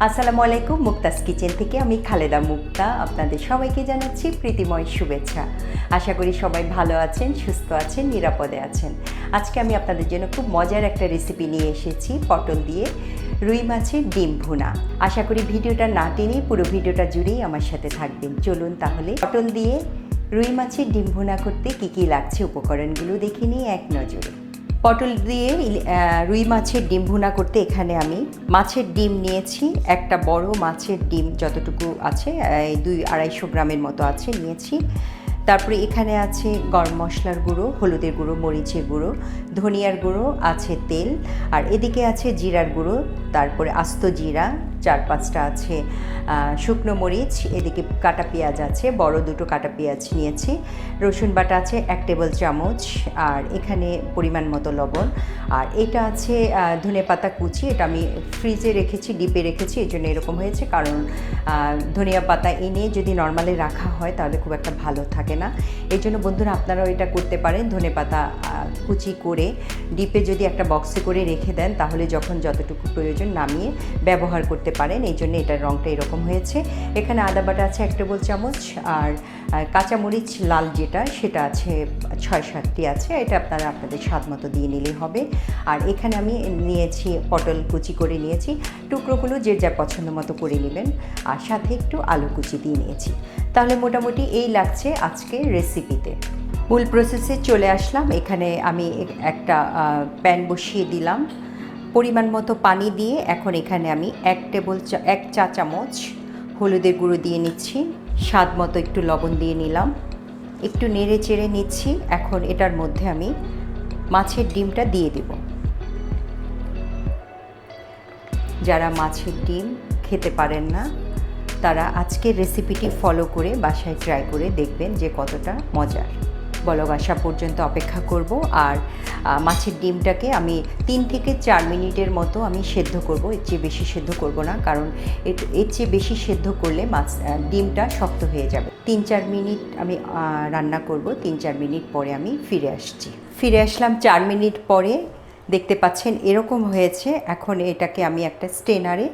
আসসালামু আলাইকুম। মুক্তাস কিচেন থেকে আমি খালেদা মুক্তা আপনাদের সবাইকে জানাচ্ছি প্রীতিময় শুভেচ্ছা। আশা করি সবাই ভালো আছেন, সুস্থ আছেন, নিরাপদে আছেন। আজকে আমি আপনাদের জন্য খুব মজার একটা রেসিপি নিয়ে এসেছি, পটল দিয়ে রুই মাছের ডিম ভুনা। আশা করি ভিডিওটা না টেনে পুরো ভিডিওটা জুড়েই আমার সাথে থাকবেন। চলুন তাহলে পটল দিয়ে রুই মাছের ডিম ভুনা করতে কী লাগছে উপকরণগুলো দেখে নিই এক নজরে। পটল দিয়ে রুই মাছের ডিম ভুনা করতে এখানে আমি মাছের ডিম নিয়েছি। একটা বড় মাছের ডিম যতটুকু আছে 200-250 গ্রামের মতো আছে নিয়েছি। তারপরে এখানে আছে গরম মশলার গুঁড়ো, হলুদের গুঁড়ো, মরিচের গুঁড়ো, ধনিয়ার গুঁড়ো, আছে তেল, আর এদিকে আছে জিরার গুঁড়ো, তারপরে আস্ত জিরা 4-5টা আছে, শুকনো মরিচ, এদিকে কাটা পেঁয়াজ আছে, বড় 2টো কাটা পেঁয়াজ নিয়েছি, রসুন বাটা আছে 1 টেবিল চামচ, আর এখানে পরিমাণ মতো লবণ, আর এটা আছে ধনেপাতা কুচি। এটা আমি ফ্রিজে রেখেছি, ডিপে রেখেছি, এই জন্য এরকম হয়েছে, কারণ ধনিয়া পাতা এনে যদি নর্মালে রাখা হয় তাহলে খুব একটা ভালো থাকে না। এই জন্য বন্ধুরা আপনারাও এটা করতে পারেন, ধনেপাতা কুচি করে ডিপে যদি একটা বক্সে করে রেখে দেন তাহলে যখন যতটুকু প্রয়োজন নামিয়ে ব্যবহার করতে পারেন। এই জন্য এটার রঙটা এরকম হয়েছে। এখানে আদা বাটা আছে 1 টেবিল চামচ, আর কাঁচামরিচ লাল যেটা সেটা আছে 6-7টি আছে। এটা আপনারা আপনাদের স্বাদ মতো দিয়ে নিলেই হবে। আর এখানে আমি নিয়েছি পটল কুচি করে নিয়েছি, টুকরোগুলো যে যা পছন্দ মতো করে নেবেন, আর সাথে একটু আলু কুচি দিয়ে নিয়েছি। তাহলে মোটামুটি এই লাগছে আজকের রেসিপিতে। মূল প্রসেসে চলে আসলাম। এখানে আমি একটা প্যান বসিয়ে দিলাম, পরিমাণ মতো পানি দিয়ে এখন এখানে আমি 1 চা চামচ হলুদের গুঁড়ো দিয়ে নিচ্ছি, স্বাদ মতো একটু লবণ দিয়ে নিলাম, একটু নেড়ে চেড়ে নিচ্ছি। এখন এটার মধ্যে আমি মাছের ডিমটা দিয়ে দেব। যারা মাছের ডিম খেতে পারেন না তারা আজকের রেসিপিটি ফলো করে বাসায় ট্রাই করে দেখবেন যে কতটা মজার। বলক আসা পর্যন্ত অপেক্ষা করব। আর মাছের ডিমটাকে আমি 3 থেকে 4 মিনিটের মতো আমি সেদ্ধ করব, এর চেয়ে বেশি সেদ্ধ করব না, কারণ এর চেয়ে বেশি সেদ্ধ করলে ডিমটা শক্ত হয়ে যাবে। 3-4 মিনিট আমি রান্না করব। 3-4 মিনিট পরে আমি ফিরে আসলাম 4 মিনিট পরে। দেখতে পাচ্ছেন এরকম হয়েছে। এখন এটাকে আমি একটা স্ট্রেনারে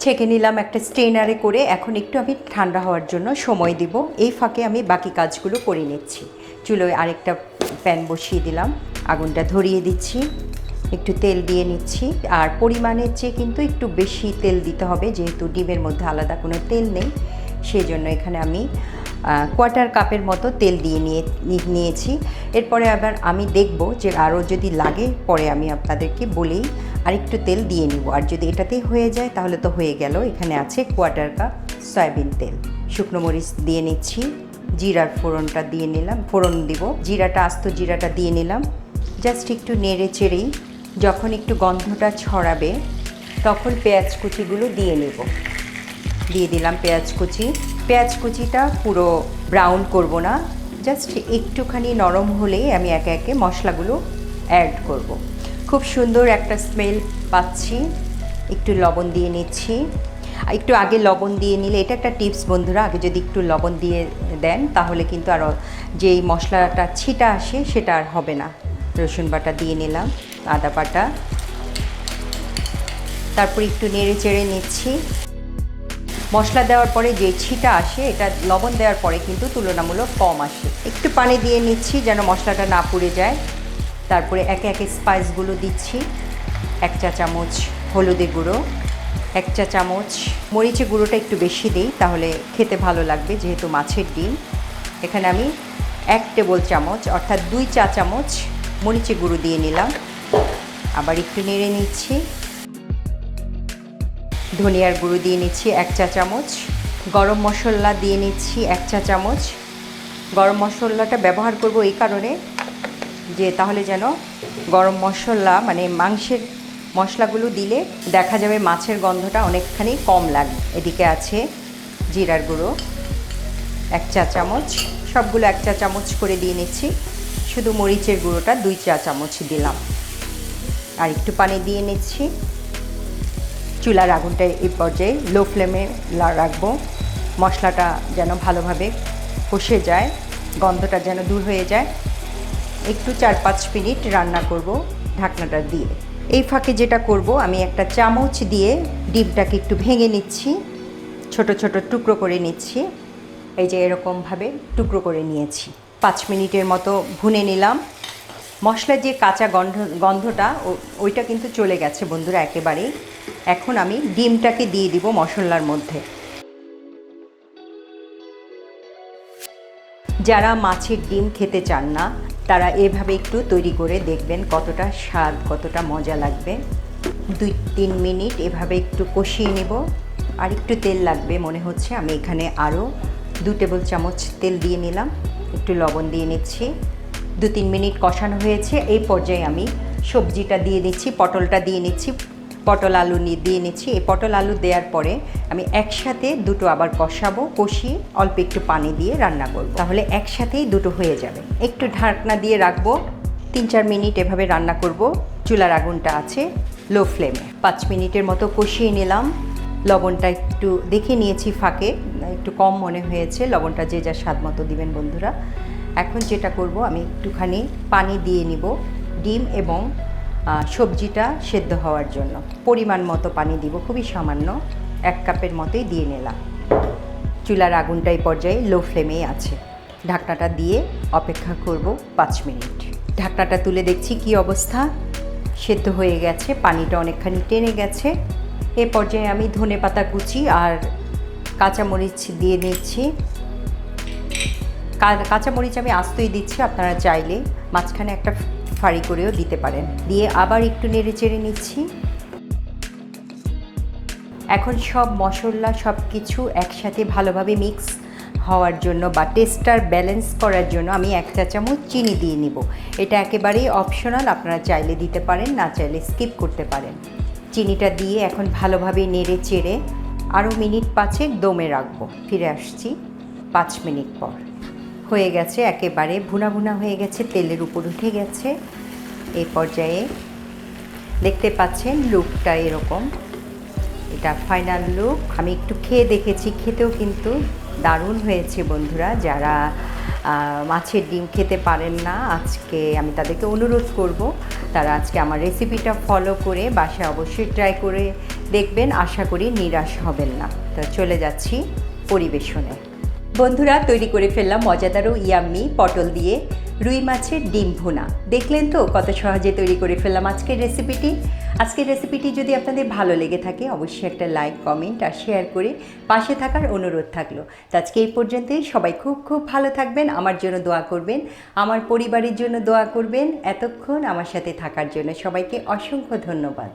ছেঁকে নিলাম একটা স্ট্রেনারে করে। এখন একটু আমি ঠান্ডা হওয়ার জন্য সময় দিব। এই ফাঁকে আমি বাকি কাজগুলো করে নিচ্ছি। চুলোয় আরেকটা প্যান বসিয়ে দিলাম, আগুনটা ধরিয়ে দিচ্ছি, একটু তেল দিয়ে নিচ্ছি। আর পরিমাণের চেয়ে কিন্তু একটু বেশি তেল দিতে হবে, যেহেতু ডিমের মধ্যে আলাদা কোনো তেল নেই, সেই জন্য এখানে আমি 1/4 কাপের মতো তেল দিয়ে নিয়েছি। এরপরে আবার আমি দেখব যে আরও যদি লাগে পরে আমি আপনাদেরকে বলেই আরেকটু তেল দিয়ে নিব। আর যদি এটাতেই হয়ে যায় তাহলে তো হয়ে গেল। এখানে আছে 1/4 কাপ সয়াবিন তেল। শুকনো মরিচ দিয়ে নিচ্ছি, জিরার ফোড়নটা দিয়ে নিলাম, ফোড়ন দিব, জিরাটা আস্ত জিরাটা দিয়ে নিলাম। জাস্ট একটু নেড়ে চেড়েই যখন একটু গন্ধটা ছড়াবে তখন পেঁয়াজ কুচিগুলো দিয়ে নেব। দিয়ে দিলাম পেঁয়াজ কুচিটা পুরো ব্রাউন করব না, জাস্ট একটুখানি নরম হলেই আমি একে একে মশলাগুলো অ্যাড করব। খুব সুন্দর একটা স্মেল পাচ্ছি। একটু লবণ দিয়ে নিচ্ছি। একটু আগে লবণ দিয়ে নিলে, এটা একটা টিপস বন্ধুরা, আগে যদি একটু লবণ দিয়ে দেন তাহলে কিন্তু আরও যেই মশলাটা ছিটা আসে সেটা আর হবে না। রসুন বাটা দিয়ে নিলাম, আদা বাটা, তারপর একটু নেড়ে চেড়ে নিচ্ছি। মশলা দেওয়ার পরে যে ছিটা আসে এটা লবণ দেওয়ার পরে কিন্তু তুলনামূলক কম আসে। একটু পানি দিয়ে নিচ্ছি যেন মশলাটা না পুড়ে যায়। তারপরে একে একে স্পাইসগুলো দিচ্ছি। 1 চা চামচ হলুদের গুঁড়ো, 1 চা চামচ মরিচের গুঁড়োটা একটু বেশি দিই তাহলে খেতে ভালো লাগবে, যেহেতু মাছের ডিম। এখানে আমি 1 টেবিল চামচ অর্থাৎ 2 চা চামচ মরিচের গুঁড়ো দিয়ে নিলাম। আবার একটু নেড়ে নিচ্ছি। ধনিয়ার গুঁড়ো দিয়ে নিচ্ছি 1 চা চামচ, গরম মশলা দিয়ে নিচ্ছি 1 চা চামচ। গরম মশলাটা ব্যবহার করব এই কারণে যে তাহলে যেন গরম মশলা মানে মাংসের মশলাগুলো দিলে দেখা যাবে মাছের গন্ধটা অনেকখানি কম লাগে। এদিকে আছে জিরার গুঁড়ো 1 চা চামচ, সবগুলো 1 চা চামচ করে দিয়ে নিচ্ছি। শুধু মরিচের গুঁড়োটা 2 চা চামচ দিলাম। আর একটু পানি দিয়ে নিচ্ছি। চুলার আগুনটা এই পর্যায়ে লো ফ্লেমে রাখবো, মশলাটা যেন ভালোভাবে কষে যায়, গন্ধটা যেন দূর হয়ে যায়। একটু 4-5 মিনিট রান্না করব ঢাকনাটা দিয়ে। এই ফাঁকে যেটা করব, আমি একটা চামচ দিয়ে ডিমটাকে একটু ভেঙে নিচ্ছি, ছোট ছোট টুকরো করে নিচ্ছি। এই যে এরকমভাবে টুকরো করে নিয়েছি। 5 মিনিটের মতো ভুনে নিলাম। মশলার যে কাঁচা গন্ধটা ওইটা কিন্তু চলে গেছে বন্ধুরা একেবারেই। এখন আমি ডিমটাকে দিয়ে দিব মশলার মধ্যে। যারা মাছের ডিম খেতে চান না তারা এভাবে একটু তৈরি করে দেখবেন, কতটা স্বাদ, কতটা মজা লাগবে। 2-3 মিনিট এভাবে একটু কষিয়ে নেব। আর একটু তেল লাগবে মনে হচ্ছে, আমি এখানে আরও 2 টেবিল চামচ তেল দিয়ে নিলাম। একটু লবণ দিয়ে নিচ্ছি। 2-3 মিনিট কষানো হয়েছে। এই পর্যায়ে আমি সবজিটা দিয়ে নিচ্ছি, পটলটা দিয়ে নিচ্ছি, পটল আলু দিয়ে নিচ্ছি। এই পটল আলু দেওয়ার পরে আমি একসাথে দুটো আবার কষাবো, কষিয়ে অল্প একটু পানি দিয়ে রান্না করব, তাহলে একসাথেই দুটো হয়ে যাবে। একটু ঢাকনা দিয়ে রাখবো, 3-4 মিনিট এভাবে রান্না করব। চুলার আগুনটা আছে লো ফ্লেমে। 5 মিনিটের মতো কষিয়ে নিলাম। লবণটা একটু দেখে নিয়েছি ফাঁকে, একটু কম মনে হয়েছে। লবণটা যে যা স্বাদ মতো দিবেন বন্ধুরা। এখন যেটা করব, আমি একটুখানি পানি দিয়ে নিব ডিম এবং সবজিটা সেদ্ধ হওয়ার জন্য। পরিমাণ মতো পানি দিব, খুবই সামান্য, 1 কাপের মতোই দিয়ে নিলাম। চুলার আগুনটা এই পর্যায়ে লো ফ্লেমেই আছে। ঢাকনাটা দিয়ে অপেক্ষা করব 5 মিনিট। ঢাকনাটা তুলে দেখছি কি অবস্থা, সেদ্ধ হয়ে গেছে, পানিটা অনেকখানি টেনে গেছে। এ পর্যায়ে আমি ধনেপাতা কুচি আর কাঁচামরিচ দিয়ে নিচ্ছি। কাঁচামরিচ আমি আস্তই দিচ্ছি, আপনারা চাইলে মাঝখানে একটা ফাড়ি করেও দিতে পারেন। দিয়ে আবার একটু নেড়ে চেড়ে নিচ্ছি। এখন সব মশলা সব কিছু একসাথে ভালোভাবে মিক্স হওয়ার জন্য বা টেস্টটার ব্যালেন্স করার জন্য আমি 1 চা চামচ চিনি দিয়ে নিব। এটা একেবারেই অপশনাল, আপনারা চাইলে দিতে পারেন, না চাইলে স্কিপ করতে পারেন। চিনিটা দিয়ে এখন ভালোভাবে নেড়ে চেড়ে আরও মিনিট 5 দমে রাখবো। ফিরে আসছি 5 মিনিট পর। হয়ে গেছে, একেবারে ভুনা ভুনা হয়ে গেছে, তেলের উপর উঠে গেছে। এই পর্যায়ে দেখতে পাচ্ছেন লুকটা এরকম, এটা ফাইনাল লুক। আমি একটু খেয়ে দেখেছি, খেতেও কিন্তু দারুণ হয়েছে বন্ধুরা। যারা মাছের ডিম খেতে পারেন না, আজকে আমি তাদেরকে অনুরোধ করব তারা আজকে আমার রেসিপিটা ফলো করে বাসায় অবশ্যই ট্রাই করে দেখবেন। আশা করি নিরাশ হবেন না। তো চলে যাচ্ছি পরিবেশনে। বন্ধুরা, তৈরি করে ফেললাম মজাদার ও ইয়াম্মি পটল দিয়ে রুই মাছের ডিম ভুনা। দেখলেন তো কত সহজে তৈরি করে ফেললাম আজকের রেসিপিটি। আজকের রেসিপিটি যদি আপনাদের ভালো লেগে থাকে অবশ্যই একটা লাইক, কমেন্ট আর শেয়ার করে পাশে থাকার অনুরোধ থাকলো। তো আজকে এই পর্যন্তই। সবাই খুব খুব ভালো থাকবেন, আমার জন্য দোয়া করবেন, আমার পরিবারের জন্য দোয়া করবেন। এতক্ষণ আমার সাথে থাকার জন্য সবাইকে অসংখ্য ধন্যবাদ।